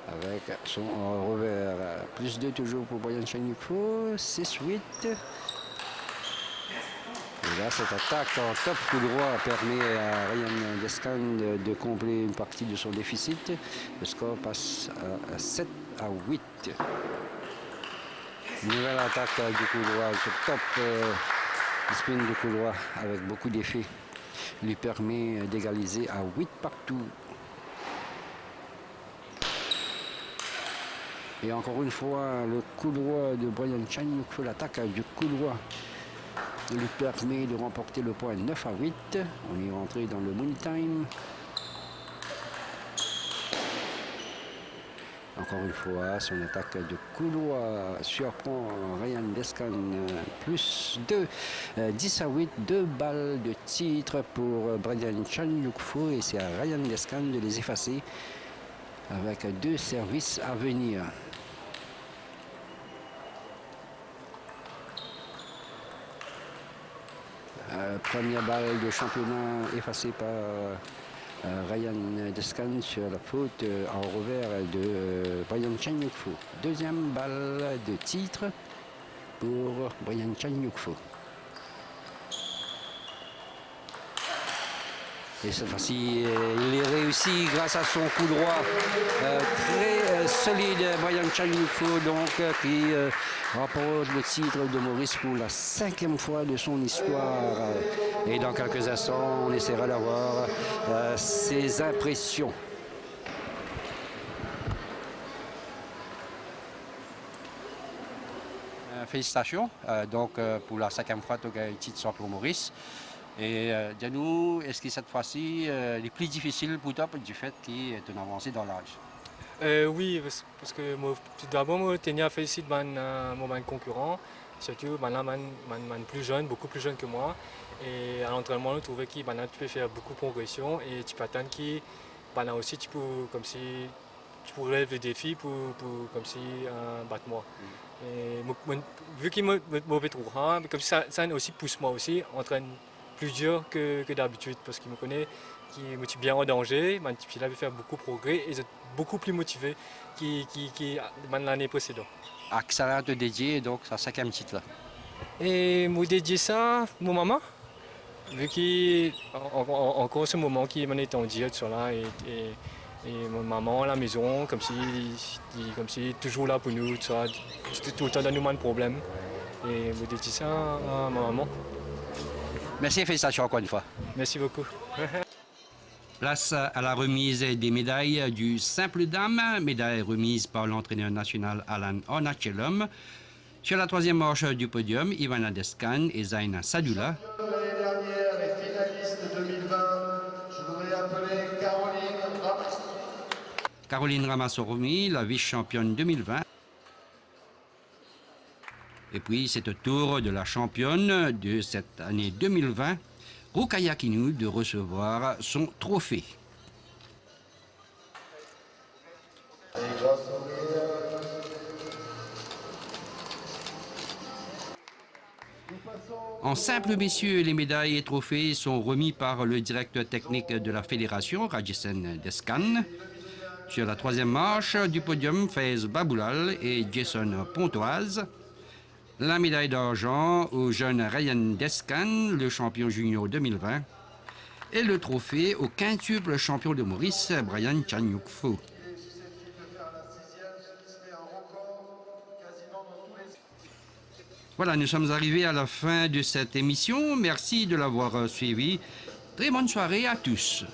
avec son revers. Plus 2 toujours pour Brian Chanyukfo. 6-8. Et là, cette attaque en top coup droit permet à Ryan Descan de combler une partie de son déficit. Le score passe à 7-8. Une nouvelle attaque du coup droit, ce top spin du coup droit avec beaucoup d'effets lui permet d'égaliser à 8 partout. Et encore une fois, le coup droit de Brian Chanyukfo, l'attaque du coup droit lui permet de remporter le point 9-8. On est rentré dans le money time. Encore une fois, son attaque de coup droit surprend Ryan Descan. Plus 2, 10-8, 2 balles de titre pour Brian Chanyukfo et c'est à Ryan Descan de les effacer avec 2 services à venir. Première balle de championnat effacée par Ryan Descan sur la faute en revers de Brian Chanyukfo. Deuxième balle de titre pour Brian Chanyukfo. Et cette fois-ci, il est réussi grâce à son coup droit très solide. Brian Chanyukfo donc qui remporte le titre de Maurice pour la 5e fois de son histoire. Et dans quelques instants, on essaiera d'avoir ses impressions. Félicitations donc pour la 5e fois tu as gagné le titre champion Maurice. Et dis-nous, est-ce que cette fois-ci, il est plus difficile pour toi du fait qu'il est avancé dans l'âge? Oui, parce que tout d'abord, je tenais à féliciter mon concurrent, surtout plus jeune, beaucoup plus jeune que moi. Et à l'entraînement, je trouvais que tu peux faire beaucoup de progression et tu peux attendre que aussi tu peux, comme si tu pourrais relever le défi pour comme si battre moi. Et, vu qu'il me trouve, comme ça aussi pousse moi aussi, entraîne plus dur que d'habitude parce qu'il me connaît, qui me tient bien en danger, il avait fait beaucoup de progrès et est beaucoup plus motivé l'année précédente. À qui ça te dédié donc sa 5e titre là? Et me dédier ça, mon maman, vu qu'encore ce moment qui m'en est en direct sur là et ma maman à la maison, comme si toujours là pour nous, tout le temps dans nous de problèmes. Et me dédier ça à ma maman. Merci et félicitations encore une fois. Merci beaucoup. Place à la remise des médailles du simple dame, médaille remise par l'entraîneur national Alan Ornachelum. Sur la 3e marche du podium, Ivana Descan et Zaina Sadula. L'année dernière et finaliste 2020, je voudrais appeler Caroline Ramassormi. Caroline Ramassormi, la vice-championne 2020. Et puis c'est au tour de la championne de cette année 2020, Rukaya Kinu, de recevoir son trophée. En simple messieurs, les médailles et trophées sont remis par le directeur technique de la fédération, Rajesan Deskan. Sur la troisième marche du podium, Faiz Baboulal et Jason Pontoise. La médaille d'argent au jeune Ryan Deskan, le champion junior 2020. Et le trophée au quintuple champion de Maurice, Brian Chanyukfu. Voilà, nous sommes arrivés à la fin de cette émission. Merci de l'avoir suivi. Très bonne soirée à tous.